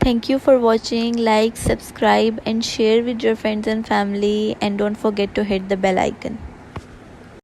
Thank you for watching. Like, subscribe and share with your friends and family, and don't forget to hit the bell icon.